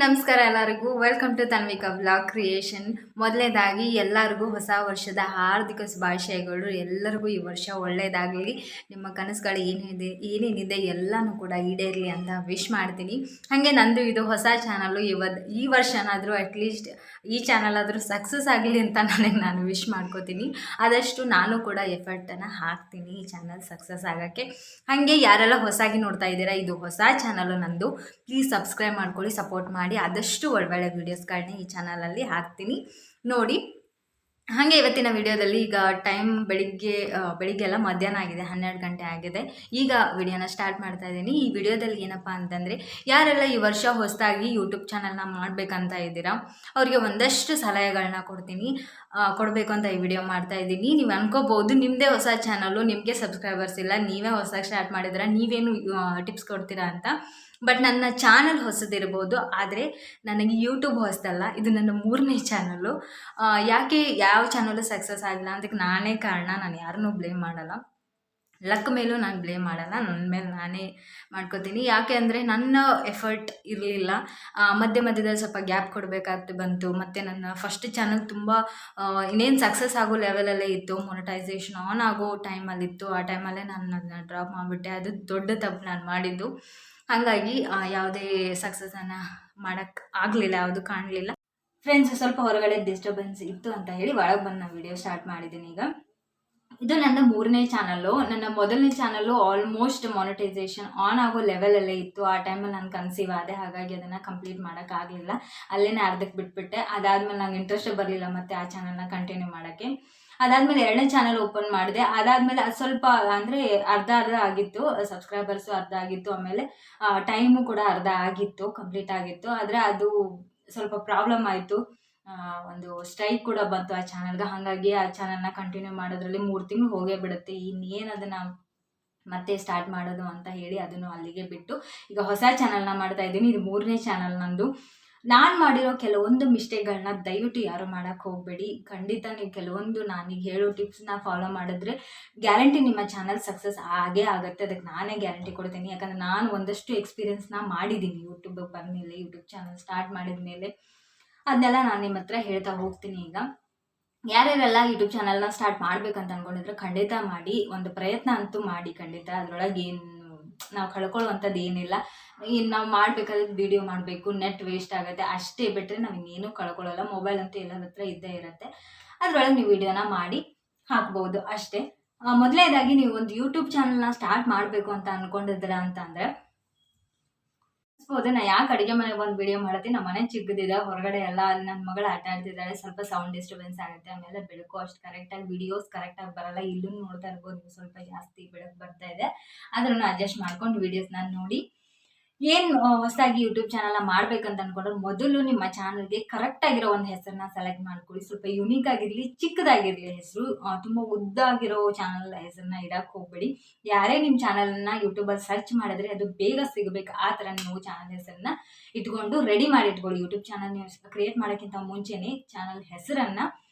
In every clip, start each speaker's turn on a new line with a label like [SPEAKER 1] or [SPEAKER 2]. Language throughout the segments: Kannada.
[SPEAKER 1] ನಮಸ್ಕಾರ ಎಲ್ಲರಿಗೂ. Welcome to Tanvika blog creation. ಮೊದಲನೇದಾಗಿ ಎಲ್ಲರಿಗೂ ಹೊಸ ವರ್ಷದ ಹಾರ್ದಿಕ ಶುಭಾಶಯಗಳು. ಎಲ್ಲರಿಗೂ ಈ ವರ್ಷ ಒಳ್ಳೆಯದಾಗಲಿ, ನಿಮ್ಮ ಕನಸುಗಳು ಏನೇನಿದೆ ಎಲ್ಲನೂ ಕೂಡ ಈಡೇರಲಿ ಅಂತ ವಿಶ್ ಮಾಡ್ತೀನಿ. ಹಾಗೆ ನಂದು ಇದು ಹೊಸ ಚಾನಲ್ಲು. ಈ ವರ್ಷನಾದರೂ ಅಟ್ಲೀಸ್ಟ್ ಈ ಚಾನಲ್ ಆದರೂ ಸಕ್ಸಸ್ ಆಗಲಿ ಅಂತ ನಾನು ವಿಶ್ ಮಾಡ್ಕೋತೀನಿ. ಆದಷ್ಟು ನಾನು ಕೂಡ ಎಫರ್ಟನ್ನು ಹಾಕ್ತೀನಿ ಈ ಚಾನಲ್ ಸಕ್ಸಸ್ ಆಗೋಕ್ಕೆ. ಹಾಗೆ ಯಾರೆಲ್ಲ ಹೊಸಾಗಿ ನೋಡ್ತಾ ಇದ್ದೀರಾ, ಇದು ಹೊಸ ಚಾನಲ್ಲು ನಂದು. ಪ್ಲೀಸ್ ಸಬ್ಸ್ಕ್ರೈಬ್ ಮಾಡ್ಕೊಳ್ಳಿ, ಸಪೋರ್ಟ್ ಮಾಡಿ. ಆದಷ್ಟು ಒಳ್ಳೊಳ್ಳೆ ವೀಡಿಯೋಸ್ಗಳನ್ನ ಈ ಚಾನಲಲ್ಲಿ ಹಾಕ್ತೀನಿ, ನೋಡಿ. ಹಾಗೆ ಇವತ್ತಿನ ವಿಡಿಯೋದಲ್ಲಿ ಈಗ ಟೈಮ್ ಬೆಳಿಗ್ಗೆ ಎಲ್ಲ ಮಧ್ಯಾಹ್ನ ಆಗಿದೆ, 12 ಗಂಟೆ ಆಗಿದೆ. ಈಗ ವಿಡಿಯೋನ ಸ್ಟಾರ್ಟ್ ಮಾಡ್ತಾ ಇದ್ದೀನಿ. ಈ ವಿಡಿಯೋದಲ್ಲಿ ಏನಪ್ಪ ಅಂತಂದರೆ, ಯಾರೆಲ್ಲ ಈ ವರ್ಷ ಹೊಸದಾಗಿ ಯೂಟ್ಯೂಬ್ ಚಾನಲ್ನ ಮಾಡಬೇಕಂತ ಇದ್ದೀರಾ ಅವರಿಗೆ ಒಂದಷ್ಟು ಸಲಹೆಗಳನ್ನ ಕೊಡಬೇಕು ಅಂತ ಈ ವಿಡಿಯೋ ಮಾಡ್ತಾ ಇದ್ದೀನಿ. ನೀವು ಅನ್ಕೋಬೋದು, ನಿಮ್ಮದೇ ಹೊಸ ಚಾನಲ್ಲು, ನಿಮಗೆ ಸಬ್ಸ್ಕ್ರೈಬರ್ಸ್ ಇಲ್ಲ, ನೀವೇ ಹೊಸದಾಗಿ ಸ್ಟಾರ್ಟ್ ಮಾಡಿದ್ರೆ ನೀವೇನು ಟಿಪ್ಸ್ ಕೊಡ್ತೀರಾ ಅಂತ. ಬಟ್ ನನ್ನ ಚಾನಲ್ ಹೊಸದಿರ್ಬೋದು, ಆದರೆ ನನಗೆ ಯೂಟ್ಯೂಬ್ ಹೊಸದಲ್ಲ. ಇದು ನನ್ನ 3ನೇ ಚಾನಲ್ಲು. ಯಾಕೆ ಯಾವ ಚಾನಲ್ಲು ಸಕ್ಸಸ್ ಆಗಿಲ್ಲ ಅದಕ್ಕೆ ನಾನೇ ಕಾರಣ. ನಾನು ಯಾರನ್ನೂ ಬ್ಲೇಮ್ ಮಾಡಲ್ಲ, ಲಕ್ ಮೇಲೂ ನಾನು ಬ್ಲೇಮ್ ಮಾಡಲ್ಲ, ನನ್ನ ಮೇಲೆ ನಾನೇ ಮಾಡ್ಕೋತೀನಿ. ಯಾಕೆ ಅಂದರೆ ನನ್ನ ಎಫರ್ಟ್ ಇರಲಿಲ್ಲ. ಮಧ್ಯದಲ್ಲಿ ಸ್ವಲ್ಪ ಗ್ಯಾಪ್ ಕೊಡಬೇಕಾಗ್ತು ಬಂತು. ಮತ್ತು ನನ್ನ ಫಸ್ಟ್ ಚಾನಲ್ ತುಂಬ ಇನ್ನೇನು ಸಕ್ಸಸ್ ಆಗೋ ಲೆವೆಲಲ್ಲೇ ಇತ್ತು, ಮೊನೆಟೈಸೇಷನ್ ಆನ್ ಆಗೋ ಟೈಮಲ್ಲಿತ್ತು. ಆ ಟೈಮಲ್ಲೇ ನಾನು ಅದನ್ನ ಡ್ರಾಪ್ ಮಾಡಿಬಿಟ್ಟೆ. ಅದು ದೊಡ್ಡ ತಪ್ಪು ನಾನು ಮಾಡಿದ್ದು. ಹಾಗಾಗಿ ಯಾವುದೇ ಸಕ್ಸಸ್ಸನ್ನು ಮಾಡೋಕ್ಕೆ ಆಗಲಿಲ್ಲ, ಯಾವುದು ಕಾಣಲಿಲ್ಲ. ಫ್ರೆಂಡ್ಸ್, ಸ್ವಲ್ಪ ಹೊರಗಡೆ ಡಿಸ್ಟರ್ಬೆನ್ಸ್ ಇತ್ತು ಅಂತ ಹೇಳಿ ಒಳಗೆ ಬಂದು ನಾನು ವಿಡಿಯೋ ಸ್ಟಾರ್ಟ್ ಮಾಡಿದ್ದೀನಿ. ಈಗ ಇದು ನನ್ನ 3ನೇ ಚಾನಲ್ಲು. ನನ್ನ ಮೊದಲನೇ ಚಾನಲ್ಲು ಆಲ್ಮೋಸ್ಟ್ ಮಾನಿಟೈಸೇಷನ್ ಆನ್ ಆಗೋ ಲೆವೆಲಲ್ಲೇ ಇತ್ತು. ಆ ಟೈಮಲ್ಲಿ ನಾನು ಕನ್ಸೀವ್ ಆದೆ, ಹಾಗಾಗಿ ಅದನ್ನು ಕಂಪ್ಲೀಟ್ ಮಾಡೋಕ್ಕಾಗಲಿಲ್ಲ. ಅಲ್ಲೇ ಅರ್ಧಕ್ಕೆ ಬಿಟ್ಬಿಟ್ಟೆ. ಅದಾದಮೇಲೆ ನಂಗೆ ಇಂಟ್ರೆಸ್ಟೇ ಬರಲಿಲ್ಲ ಮತ್ತು ಆ ಚಾನಲ್ನ ಕಂಟಿನ್ಯೂ ಮಾಡೋಕ್ಕೆ. ಅದಾದಮೇಲೆ 2ನೇ ಚಾನಲ್ ಓಪನ್ ಮಾಡಿದೆ. ಅದಾದಮೇಲೆ ಅದು ಸ್ವಲ್ಪ ಅಂದರೆ ಅರ್ಧ ಆಗಿತ್ತು, ಸಬ್ಸ್ಕ್ರೈಬರ್ಸು ಅರ್ಧ ಆಗಿತ್ತು, ಆಮೇಲೆ ಟೈಮು ಕೂಡ ಅರ್ಧ ಆಗಿತ್ತು, ಕಂಪ್ಲೀಟ್ ಆಗಿತ್ತು. ಆದರೆ ಅದು ಸ್ವಲ್ಪ ಪ್ರಾಬ್ಲಮ್ ಆಯಿತು, ಒಂದು ಸ್ಟ್ರೈಕ್ ಕೂಡ ಬಂತು ಆ ಚಾನಲ್ಗೆ. ಹಾಗಾಗಿ ಆ ಚಾನಲ್ನ ಕಂಟಿನ್ಯೂ ಮಾಡೋದ್ರಲ್ಲಿ 3 ತಿಂಗಳು ಹೋಗೇ ಬಿಡುತ್ತೆ. ಇನ್ನೇನು ಅದನ್ನು ಮತ್ತೆ ಸ್ಟಾರ್ಟ್ ಮಾಡೋದು ಅಂತ ಹೇಳಿ ಅದನ್ನು ಅಲ್ಲಿಗೆ ಬಿಟ್ಟು ಈಗ ಹೊಸ ಚಾನಲ್ನ ಮಾಡ್ತಾ ಇದ್ದೀನಿ. ಇದು 3ನೇ ಚಾನಲ್ ನಂದು. ನಾನು ಮಾಡಿರೋ ಕೆಲವೊಂದು ಮಿಸ್ಟೇಕ್ಗಳನ್ನ ದಯವಿಟ್ಟು ಯಾರು ಮಾಡೋಕ್ಕೆ ಹೋಗಬೇಡಿ. ಖಂಡಿತ ನೀವು ಕೆಲವೊಂದು ನಾನೀಗ ಹೇಳೋ ಟಿಪ್ಸ್ನ ಫಾಲೋ ಮಾಡಿದ್ರೆ ಗ್ಯಾರಂಟಿ ನಿಮ್ಮ ಚಾನಲ್ ಸಕ್ಸಸ್ ಆಗೇ ಆಗುತ್ತೆ. ಅದಕ್ಕೆ ನಾನೇ ಗ್ಯಾರಂಟಿ ಕೊಡ್ತೀನಿ. ಯಾಕಂದರೆ ನಾನು ಒಂದಷ್ಟು ಎಕ್ಸ್ಪೀರಿಯೆನ್ಸ್ನ ಮಾಡಿದ್ದೀನಿ ಯೂಟ್ಯೂಬಿಗೆ ಬಂದಮೇಲೆ, ಯೂಟ್ಯೂಬ್ ಚಾನಲ್ ಸ್ಟಾರ್ಟ್ ಮಾಡಿದ ಮೇಲೆ. ಅದನ್ನೆಲ್ಲ ನಾನು ನಿಮ್ಮ ಹತ್ರ ಹೇಳ್ತಾ ಹೋಗ್ತೀನಿ. ಈಗ ಯಾರ್ಯಾರೆಲ್ಲ ಯೂಟ್ಯೂಬ್ ಚಾನಲ್ನ ಸ್ಟಾರ್ಟ್ ಮಾಡಬೇಕಂತ ಅಂದ್ಕೊಂಡಿದ್ರೆ ಖಂಡಿತ ಮಾಡಿ, ಒಂದು ಪ್ರಯತ್ನ ಅಂತೂ ಮಾಡಿ. ಖಂಡಿತ ಅದರೊಳಗೆ ಏನು ನಾವು ಕಳ್ಕೊಳ್ಳುವಂಥದ್ದು ಏನಿಲ್ಲ. ಇನ್ನು ನಾವು ಮಾಡಬೇಕಾದ್ರೆ ವೀಡಿಯೋ ಮಾಡಬೇಕು, ನೆಟ್ ವೇಸ್ಟ್ ಆಗುತ್ತೆ ಅಷ್ಟೇ, ಬಿಟ್ಟರೆ ನಾವು ಇನ್ನೇನು ಕಳ್ಕೊಳ್ಳಲ್ಲ. ಮೊಬೈಲ್ ಅಂತೂ ಎಲ್ಲರ ಹತ್ರ ಇದ್ದೇ ಇರುತ್ತೆ, ಅದರೊಳಗೆ ನೀವು ವೀಡಿಯೋನ ಮಾಡಿ ಹಾಕ್ಬೋದು ಅಷ್ಟೇ. ಮೊದಲನೇದಾಗಿ ನೀವು ಒಂದು ಯೂಟ್ಯೂಬ್ ಚಾನಲ್ನ ಸ್ಟಾರ್ಟ್ ಮಾಡಬೇಕು ಅಂತ ಅಂದ್ಕೊಂಡಿದ್ದೀರಾ ಅಂತಂದರೆ, ನಾ ಯಾಕೆ ಅಡುಗೆ ಮನೆಗೆ ಬಂದು ವಿಡಿಯೋ ಮಾಡ್ತೀನಿ, ನಮ್ಮ ಮನೆ ಚಿಕ್ಕದಿದೆ, ಹೊರಗಡೆ ಎಲ್ಲ ಅಲ್ಲಿ ನನ್ನ ಮಗಳು ಆಟ ಆಡ್ತಿದ್ದಾಳೆ, ಸ್ವಲ್ಪ ಸೌಂಡ್ ಡಿಸ್ಟರ್ಬೆನ್ಸ್ ಆಗುತ್ತೆ. ಆಮೇಲೆ ಬೆಳಕು ಅಷ್ಟು ಕರೆಕ್ಟಾಗಿ ವಿಡಿಯೋಸ್ ಕರೆಕ್ಟಾಗಿ ಬರಲ್ಲ. ಇಲ್ಲೂ ನೋಡ್ತಾ ಇರ್ಬೋದು ನೀವು, ಸ್ವಲ್ಪ ಜಾಸ್ತಿ ಬೆಳಕು ಬರ್ತಾ ಇದೆ. ಅದನ್ನು ಅಡ್ಜಸ್ಟ್ ಮಾಡ್ಕೊಂಡು ವೀಡಿಯೋಸ್ನ ನೋಡಿ. ಏನು ಹೊಸದಾಗಿ ಯೂಟ್ಯೂಬ್ ಚಾನಲ್ನ ಮಾಡ್ಬೇಕಂತ ಅಂದ್ಕೊಂಡ್ರೆ ಮೊದಲು ನಿಮ್ಮ ಚಾನಲ್ಗೆ ಕರೆಕ್ಟಾಗಿರೋ ಒಂದು ಹೆಸರನ್ನ ಸೆಲೆಕ್ಟ್ ಮಾಡ್ಕೊಳ್ಳಿ. ಸ್ವಲ್ಪ ಯುನೀಕ್ ಆಗಿರಲಿ, ಚಿಕ್ಕದಾಗಿರಲಿ ಹೆಸರು. ತುಂಬ ಉದ್ದಾಗಿರೋ ಚಾನಲ್ ಹೆಸರನ್ನ ಇಡಕ್ಕೆ ಹೋಗಬೇಡಿ. ಯಾರೇ ನಿಮ್ಮ ಚಾನಲ್ನ ಯೂಟ್ಯೂಬಲ್ಲಿ ಸರ್ಚ್ ಮಾಡಿದ್ರೆ ಅದು ಬೇಗ ಸಿಗಬೇಕು, ಆ ಥರ ನೀವು ಚಾನಲ್ ಹೆಸರನ್ನ ಇಟ್ಕೊಂಡು ರೆಡಿ ಮಾಡಿ ಇಟ್ಕೊಳ್ಳಿ. ಯೂಟ್ಯೂಬ್ ಚಾನಲ್ ನೀವು ಕ್ರಿಯೇಟ್ ಮಾಡೋಕ್ಕಿಂತ ಮುಂಚೆನೇ ಚಾನಲ್ ಹೆಸರನ್ನು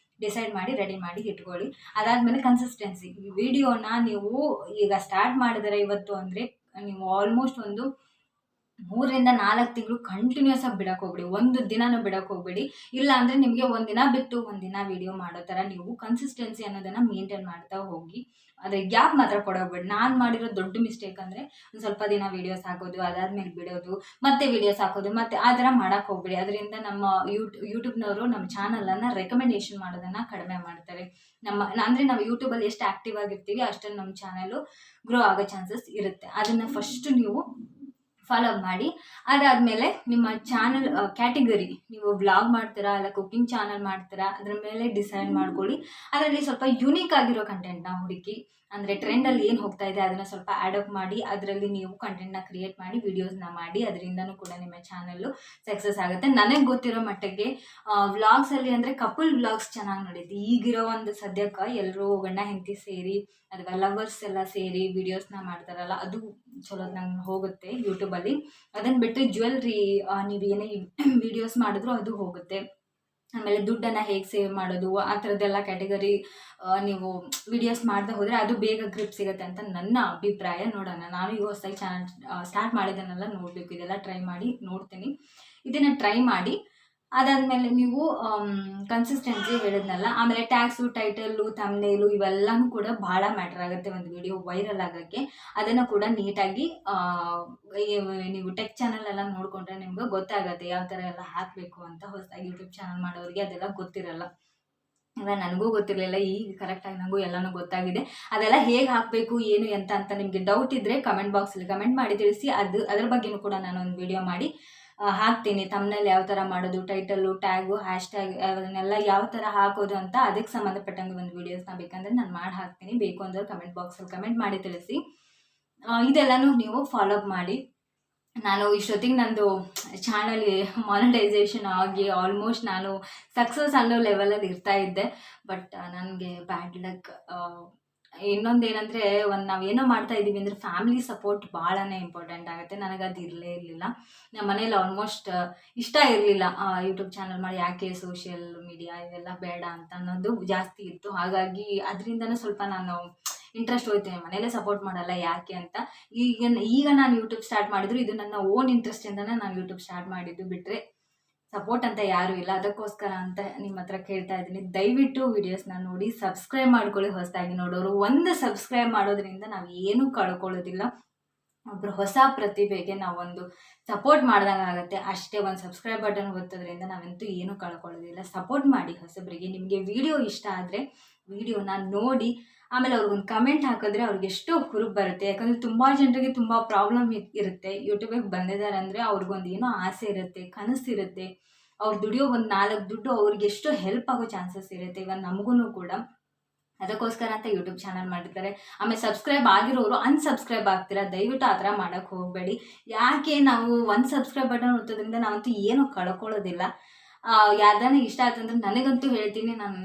[SPEAKER 1] ಡಿಸೈಡ್ ಮಾಡಿ ರೆಡಿ ಮಾಡಿ ಇಟ್ಕೊಳ್ಳಿ. ಅದಾದಮೇಲೆ ಕನ್ಸಿಸ್ಟೆನ್ಸಿ. ಈ ವಿಡಿಯೋನ ನೀವು ಈಗ ಸ್ಟಾರ್ಟ್ ಮಾಡಿದರೆ ಇವತ್ತು ಅಂದರೆ ನೀವು ಆಲ್ಮೋಸ್ಟ್ ಒಂದು 3 ರಿಂದ 4 ತಿಂಗಳು ಕಂಟಿನ್ಯೂಸ್ ಆಗಿ ಬಿಡಕ್ಕೆ ಹೋಗ್ಬೇಡಿ, ಒಂದು ದಿನನೂ ಬಿಡಕ್ಕೆ ಹೋಗ್ಬೇಡಿ. ಇಲ್ಲ ಅಂದರೆ ನಿಮಗೆ ಒಂದಿನ ಬಿಟ್ಟು ಒಂದಿನ ವಿಡಿಯೋ ಮಾಡೋ ಥರ ನೀವು ಕನ್ಸಿಸ್ಟೆನ್ಸಿ ಅನ್ನೋದನ್ನು ಮೇಂಟೈನ್ ಮಾಡ್ತಾ ಹೋಗಿ. ಆದರೆ ಗ್ಯಾಪ್ ಮಾತ್ರ ಕೊಡೋಗ್ಬೇಡಿ. ನಾನು ಮಾಡಿರೋ ದೊಡ್ಡ ಮಿಸ್ಟೇಕ್ ಅಂದರೆ ಒಂದು ಸ್ವಲ್ಪ ದಿನ ವೀಡಿಯೋಸ್ ಹಾಕೋದು, ಅದಾದಮೇಲೆ ಬಿಡೋದು, ಮತ್ತೆ ವೀಡಿಯೋಸ್ ಹಾಕೋದು, ಮತ್ತು ಆ ಥರ ಮಾಡೋಕ್ಕೆ ಹೋಗ್ಬೇಡಿ. ಅದರಿಂದ ನಮ್ಮ ಯೂಟ್ಯೂಬ್ನವರು ನಮ್ಮ ಚಾನಲನ್ನು ರೆಕಮೆಂಡೇಷನ್ ಮಾಡೋದನ್ನು ಕಡಿಮೆ ಮಾಡ್ತಾರೆ. ಅಂದರೆ ನಾವು ಯೂಟ್ಯೂಬಲ್ಲಿ ಎಷ್ಟು ಆ್ಯಕ್ಟಿವ್ ಆಗಿರ್ತೀವಿ ಅಷ್ಟನ್ನು ನಮ್ಮ ಚಾನಲು ಗ್ರೋ ಆಗೋ ಚಾನ್ಸಸ್ ಇರುತ್ತೆ. ಅದನ್ನು ಫಸ್ಟು ನೀವು ಫಾಲೋ ಮಾಡಿ. ಅದಾದಮೇಲೆ ನಿಮ್ಮ ಚಾನಲ್ ಕ್ಯಾಟಗರಿ, ನೀವು ವ್ಲಾಗ್ ಮಾಡ್ತೀರಾ ಇಲ್ಲ ಕುಕ್ಕಿಂಗ್ ಚಾನಲ್ ಮಾಡ್ತೀರಾ, ಅದ್ರ ಮೇಲೆ ಡಿಸೈಡ್ ಮಾಡ್ಕೊಳ್ಳಿ. ಅದರಲ್ಲಿ ಸ್ವಲ್ಪ ಯುನೀಕ್ ಆಗಿರೋ ಕಂಟೆಂಟ್ನ ಹುಡುಕಿ, ಅಂದರೆ ಟ್ರೆಂಡಲ್ಲಿ ಏನು ಹೋಗ್ತಾ ಇದೆ ಅದನ್ನು ಸ್ವಲ್ಪ ಆ್ಯಡಪ್ ಮಾಡಿ ಅದರಲ್ಲಿ ನೀವು ಕಂಟೆಂಟ್ನ ಕ್ರಿಯೇಟ್ ಮಾಡಿ ವಿಡಿಯೋಸ್ನ ಮಾಡಿ. ಅದರಿಂದನೂ ಕೂಡ ನಿಮ್ಮ ಚಾನಲ್ಲು ಸಕ್ಸಸ್ ಆಗುತ್ತೆ. ನನಗೆ ಗೊತ್ತಿರೋ ಮಟ್ಟಿಗೆ ವ್ಲಾಗ್ಸಲ್ಲಿ ಅಂದರೆ ಕಪಲ್ ವ್ಲಾಗ್ಸ್ ಚೆನ್ನಾಗಿ ನಡೀತಿ. ಈಗಿರೋ ಒಂದು ಸದ್ಯಕ್ಕೆ ಎಲ್ಲರೂ ಗಂಡ ಹೆಂಡತಿ ಸೇರಿ ಅಥವಾ ಲವರ್ಸ್ ಎಲ್ಲ ಸೇರಿ ವಿಡಿಯೋಸ್ನ ಮಾಡ್ತಾರಲ್ಲ, ಅದು ಚಲೋ ನಂಗೆ ಹೋಗುತ್ತೆ ಯೂಟ್ಯೂಬಲ್ಲಿ. ಅದನ್ನು ಬಿಟ್ಟು ಜ್ಯುವೆಲ್ರಿ ನೀವು ಏನೇ ವಿಡಿಯೋಸ್ ಮಾಡಿದ್ರು ಅದು ಹೋಗುತ್ತೆ. ಆಮೇಲೆ ದುಡ್ಡನ್ನು ಹೇಗೆ ಸೇವ್ ಮಾಡೋದು ಆ ಥರದ್ದೆಲ್ಲ ಕ್ಯಾಟಗರಿ ನೀವು ವಿಡಿಯೋಸ್ ಮಾಡ್ತಾ ಹೋದರೆ ಅದು ಬೇಗ ಗ್ರಿಪ್ ಸಿಗುತ್ತೆ ಅಂತ ನನ್ನ ಅಭಿಪ್ರಾಯ. ನೋಡೋಣ, ನಾನು ಈಗ ಹೊಸದಾಗಿ ಚಾನಲ್ ಸ್ಟಾರ್ಟ್ ಮಾಡಿದ್ದನ್ನೆಲ್ಲ ನೋಡಬೇಕು, ಇದೆಲ್ಲ ಟ್ರೈ ಮಾಡಿ ನೋಡ್ತೀನಿ. ಇದನ್ನು ಟ್ರೈ ಮಾಡಿ ಅದಾದಮೇಲೆ ನೀವು ಕನ್ಸಿಸ್ಟೆನ್ಸಿ ಹೇಳಿದ್ನಲ್ಲ, ಆಮೇಲೆ ಟ್ಯಾಗ್ಸು, ಟೈಟಲ್ಲು, ಥಂಬ್ನೇಲು ಇವೆಲ್ಲನೂ ಕೂಡ ಭಾಳ ಮ್ಯಾಟರ್ ಆಗುತ್ತೆ ಒಂದು ವಿಡಿಯೋ ವೈರಲ್ ಆಗೋಕ್ಕೆ. ಅದನ್ನು ಕೂಡ ನೀಟಾಗಿ ನೀವು ಟೆಕ್ ಚಾನಲ್ ಎಲ್ಲ ನೋಡಿಕೊಂಡ್ರೆ ನಿಮ್ಗೆ ಗೊತ್ತಾಗುತ್ತೆ ಯಾವ ಥರ ಎಲ್ಲ ಹಾಕಬೇಕು ಅಂತ. ಹೊಸದಾಗಿ ಯೂಟ್ಯೂಬ್ ಚಾನಲ್ ಮಾಡೋರಿಗೆ ಅದೆಲ್ಲ ಗೊತ್ತಿರಲ್ಲ. ಇವಾಗ ನನಗೂ ಗೊತ್ತಿರಲಿಲ್ಲ, ಈಗ ಕರೆಕ್ಟಾಗಿ ನನಗೂ ಎಲ್ಲನೂ ಗೊತ್ತಾಗಿದೆ. ಅದೆಲ್ಲ ಹೇಗೆ ಹಾಕಬೇಕು ಏನು ಎಂತ ಅಂತ ನಿಮಗೆ ಡೌಟ್ ಇದ್ದರೆ ಕಮೆಂಟ್ ಬಾಕ್ಸಲ್ಲಿ ಕಮೆಂಟ್ ಮಾಡಿ ತಿಳಿಸಿ. ಅದ್ರ ಬಗ್ಗೆಯೂ ಕೂಡ ನಾನು ಒಂದು ವಿಡಿಯೋ ಮಾಡಿ ಹಾಕ್ತೀನಿ. ತಮ್ಮನೇಲಿ ಯಾವ ಥರ ಮಾಡೋದು, ಟೈಟಲ್ಲು, ಟ್ಯಾಗು, ಹ್ಯಾಶ್ಟ್ಯಾಗ್ ಅದನ್ನೆಲ್ಲ ಯಾವ ಥರ ಹಾಕೋದು ಅಂತ ಅದಕ್ಕೆ ಸಂಬಂಧಪಟ್ಟಂಗೆ ಒಂದು ವೀಡಿಯೋಸ್ನ ಬೇಕಂದರೆ ನಾನು ಮಾಡಿ ಹಾಕ್ತೀನಿ. ಬೇಕು ಅಂದ್ರೆ ಕಮೆಂಟ್ ಬಾಕ್ಸಲ್ಲಿ ಕಮೆಂಟ್ ಮಾಡಿ ತಿಳಿಸಿ. ಇದೆಲ್ಲನೂ ನೀವು ಫಾಲೋ ಅಪ್ ಮಾಡಿ. ನಾನು ಇಷ್ಟೊತ್ತಿಗೆ ನಂದು ಚಾನಲ್ ಮಾನಿಟೈಸೇಷನ್ ಆಗಿ ಆಲ್ಮೋಸ್ಟ್ ನಾನು ಸಕ್ಸಸ್ ಅನ್ನೋ ಲೆವೆಲಲ್ಲಿ ಇರ್ತಾ ಇದ್ದೆ. ಬಟ್ ನನಗೆ ಬ್ಯಾಡ್ ಲಕ್. ಇನ್ನೊಂದು ಏನಂದರೆ, ನಾವೇನೋ ಮಾಡ್ತಾ ಇದ್ದೀವಿ ಅಂದರೆ ಫ್ಯಾಮಿಲಿ ಸಪೋರ್ಟ್ ಭಾಳನೇ ಇಂಪಾರ್ಟೆಂಟ್ ಆಗುತ್ತೆ. ನನಗದು ಇರಲೇ ಇರಲಿಲ್ಲ. ನಮ್ಮ ಮನೇಲಿ ಆಲ್ಮೋಸ್ಟ್ ಇಷ್ಟ ಇರಲಿಲ್ಲ ಯೂಟ್ಯೂಬ್ ಚಾನಲ್ ಮಾಡಿ, ಯಾಕೆ ಸೋಷಿಯಲ್ ಮೀಡಿಯಾ ಇವೆಲ್ಲ ಬೇಡ ಅಂತ ಅನ್ನೋದು ಜಾಸ್ತಿ ಇತ್ತು. ಹಾಗಾಗಿ ಅದರಿಂದನೇ ಸ್ವಲ್ಪ ನಾನು ಇಂಟ್ರೆಸ್ಟ್ ಹೋಯ್ತು. ಮನೇಲೇ ಸಪೋರ್ಟ್ ಮಾಡಲ್ಲ ಯಾಕೆ ಅಂತ. ಈಗ ನಾನು ಯೂಟ್ಯೂಬ್ ಸ್ಟಾರ್ಟ್ ಮಾಡಿದ್ರು ಇದು ನನ್ನ ಓನ್ ಇಂಟ್ರೆಸ್ಟಿಂದನೇ ನಾನು ಯೂಟ್ಯೂಬ್ ಸ್ಟಾರ್ಟ್ ಮಾಡಿದ್ದು, ಬಿಟ್ಟರೆ ಸಪೋರ್ಟ್ ಅಂತ ಯಾರೂ ಇಲ್ಲ. ಅದಕ್ಕೋಸ್ಕರ ಅಂತ ನಿಮ್ಮ ಹತ್ರ ಕೇಳ್ತಾ ಇದ್ದೀನಿ, ದಯವಿಟ್ಟು ವೀಡಿಯೋಸ್ನ ನೋಡಿ ಸಬ್ಸ್ಕ್ರೈಬ್ ಮಾಡ್ಕೊಳ್ಳಿ. ಹೊಸದಾಗಿ ನೋಡೋರು ಒಂದು ಸಬ್ಸ್ಕ್ರೈಬ್ ಮಾಡೋದ್ರಿಂದ ನಾವು ಏನೂ ಕಳ್ಕೊಳ್ಳೋದಿಲ್ಲ. ಒಬ್ಬರು ಹೊಸ ಪ್ರತಿಭೆಗೆ ನಾವೊಂದು ಸಪೋರ್ಟ್ ಮಾಡ್ದಂಗೆ ಆಗುತ್ತೆ ಅಷ್ಟೇ. ಒಂದು ಸಬ್ಸ್ಕ್ರೈಬ್ ಬಟನ್ ಒತ್ತೋದ್ರಿಂದ ನಾವಂತೂ ಏನೂ ಕಳ್ಕೊಳ್ಳೋದಿಲ್ಲ. ಸಪೋರ್ಟ್ ಮಾಡಿ ಹೊಸಬರಿಗೆ. ನಿಮಗೆ ವಿಡಿಯೋ ಇಷ್ಟ ಆದರೆ ವಿಡಿಯೋನ ನೋಡಿ ಆಮೇಲೆ ಅವ್ರಿಗೊಂದು ಕಮೆಂಟ್ ಹಾಕಿದ್ರೆ ಅವ್ರಿಗೆ ಎಷ್ಟು ಹುರುಪು ಬರುತ್ತೆ. ಯಾಕಂದರೆ ತುಂಬ ಜನರಿಗೆ ತುಂಬ ಪ್ರಾಬ್ಲಮ್ ಇರುತ್ತೆ. ಯೂಟ್ಯೂಬಿಗೆ ಬಂದಿದ್ದಾರೆ ಅಂದರೆ ಅವ್ರಿಗೊಂದು ಏನೋ ಆಸೆ ಇರುತ್ತೆ, ಕನಸಿರುತ್ತೆ. ಅವ್ರು ದುಡಿಯೋ ಒಂದು 4 ದುಡ್ಡು ಅವ್ರಿಗೆ ಎಷ್ಟು ಹೆಲ್ಪ್ ಆಗೋ ಚಾನ್ಸಸ್ ಇರುತ್ತೆ. ಇವಾಗ ನಮಗೂ ಕೂಡ ಅದಕ್ಕೋಸ್ಕರ ಅಂತ ಯೂಟ್ಯೂಬ್ ಚಾನಲ್ ಮಾಡಿರ್ತಾರೆ. ಆಮೇಲೆ ಸಬ್ಸ್ಕ್ರೈಬ್ ಆಗಿರೋರು ಅನ್ಸಬ್ಸ್ಕ್ರೈಬ್ ಆಗ್ತೀರಾ. ದಯವಿಟ್ಟು ಆ ಥರ ಮಾಡೋಕ್ಕೆ ಹೋಗಬೇಡಿ. ಯಾಕೆ ನಾವು ಒಂದು ಸಬ್ಸ್ಕ್ರೈಬ್ ಬಟನ್ ಒತ್ತೋದ್ರಿಂದ ನಾವಂತೂ ಏನೂ ಕಳ್ಕೊಳ್ಳೋದಿಲ್ಲ. ಯಾರ್ದಾನ ಇಷ್ಟ ಆಯ್ತಂದ್ರೆ ನನಗಂತೂ ಹೇಳ್ತೀನಿ, ನಾನು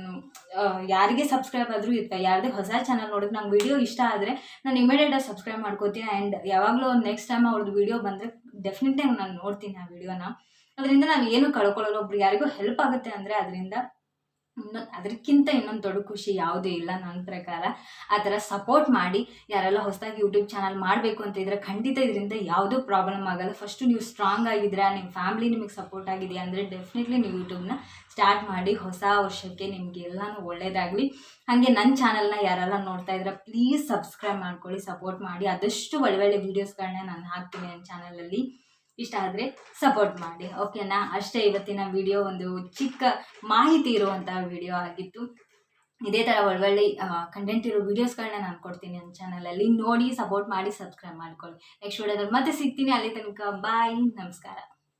[SPEAKER 1] ಯಾರಿಗೆ ಸಬ್ಸ್ಕ್ರೈಬ್ ಆದರೂ ಇರ್ತಾರೆ, ಯಾರದೇ ಹೊಸ ಚಾನಲ್ ನೋಡಿದ್ರೆ ನಂಗೆ ವಿಡಿಯೋ ಇಷ್ಟ ಆದರೆ ನಾನು ಇಮಿಡಿಯೇಟಾಗಿ ಸಬ್ಸ್ಕ್ರೈಬ್ ಮಾಡ್ಕೋತೀನಿ. ಆ್ಯಂಡ್ ಯಾವಾಗಲೂ ನೆಕ್ಸ್ಟ್ ಟೈಮ್ ಅವ್ರದ್ದು ವಿಡಿಯೋ ಬಂದರೆ ಡೆಫಿನೆಟಾಗಿ ನಾನು ನೋಡ್ತೀನಿ ಆ ವಿಡಿಯೋನ. ಅದರಿಂದ ನಾವು ಏನೂ ಕಳ್ಕೊಳ್ಳೋಲ್ಲ. ಒಬ್ರು ಯಾರಿಗೂ ಹೆಲ್ಪ್ ಆಗುತ್ತೆ ಅಂದರೆ ಅದರಿಂದ ಅದಕ್ಕಿಂತ ಇನ್ನೊಂದು ದೊಡ್ಡ ಖುಷಿ ಯಾವುದೂ ಇಲ್ಲ ನನ್ನ ಪ್ರಕಾರ. ಆ ಥರ ಸಪೋರ್ಟ್ ಮಾಡಿ. ಯಾರೆಲ್ಲ ಹೊಸದಾಗಿ ಯೂಟ್ಯೂಬ್ ಚಾನಲ್ ಮಾಡಬೇಕು ಅಂತ ಇದ್ದರೆ ಖಂಡಿತ ಇದರಿಂದ ಯಾವುದೂ ಪ್ರಾಬ್ಲಮ್ ಆಗೋಲ್ಲ. ಫಸ್ಟು ನೀವು ಸ್ಟ್ರಾಂಗ್ ಆಗಿದ್ದೀರಾ, ನಿಮ್ಮ ಫ್ಯಾಮಿಲಿ ನಿಮಗೆ ಸಪೋರ್ಟ್ ಆಗಿದೆ ಅಂದರೆ ಡೆಫಿನೆಟ್ಲಿ ನೀವು ಯೂಟ್ಯೂಬ್ನ ಸ್ಟಾರ್ಟ್ ಮಾಡಿ. ಹೊಸ ವರ್ಷಕ್ಕೆ ನಿಮಗೆ ಎಲ್ಲನೂ ಒಳ್ಳೆಯದಾಗಲಿ. ಹಾಗೆ ನನ್ನ ಚಾನಲ್ನ ಯಾರೆಲ್ಲ ನೋಡ್ತಾ ಇದ್ದೀರಾ ಪ್ಲೀಸ್ ಸಬ್ಸ್ಕ್ರೈಬ್ ಮಾಡ್ಕೊಳ್ಳಿ, ಸಪೋರ್ಟ್ ಮಾಡಿ. ಆದಷ್ಟು ಒಳ್ಳೊಳ್ಳೆ ವೀಡಿಯೋಸ್ಗಳನ್ನ ನಾನು ಹಾಕ್ತೀನಿ ನನ್ನ ಚಾನಲಲ್ಲಿ. ಇಷ್ಟ ಆದರೆ ಸಪೋರ್ಟ್ ಮಾಡಿ, ಓಕೆನಾ? ಅಷ್ಟೇ. ಇವತ್ತಿನ ವಿಡಿಯೋ ಒಂದು ಚಿಕ್ಕ ಮಾಹಿತಿ ಇರುವಂತಹ ವಿಡಿಯೋ ಆಗಿತ್ತು. ಇದೇ ಥರ ಒಳ್ಳೊಳ್ಳೆ ಕಂಟೆಂಟ್ ಇರೋ ವೀಡಿಯೋಸ್ಗಳನ್ನ ನಾನು ಕೊಡ್ತೀನಿ ನನ್ನ ಚಾನಲಲ್ಲಿ. ನೋಡಿ ಸಪೋರ್ಟ್ ಮಾಡಿ, ಸಬ್ಸ್ಕ್ರೈಬ್ ಮಾಡ್ಕೊಳ್ಳಿ. ನೆಕ್ಸ್ಟ್ ವಿಡಿಯೋದಲ್ಲಿ ಮತ್ತೆ ಸಿಗ್ತೀನಿ. ಅಲ್ಲಿ ತನಕ ಬಾಯ್, ನಮಸ್ಕಾರ.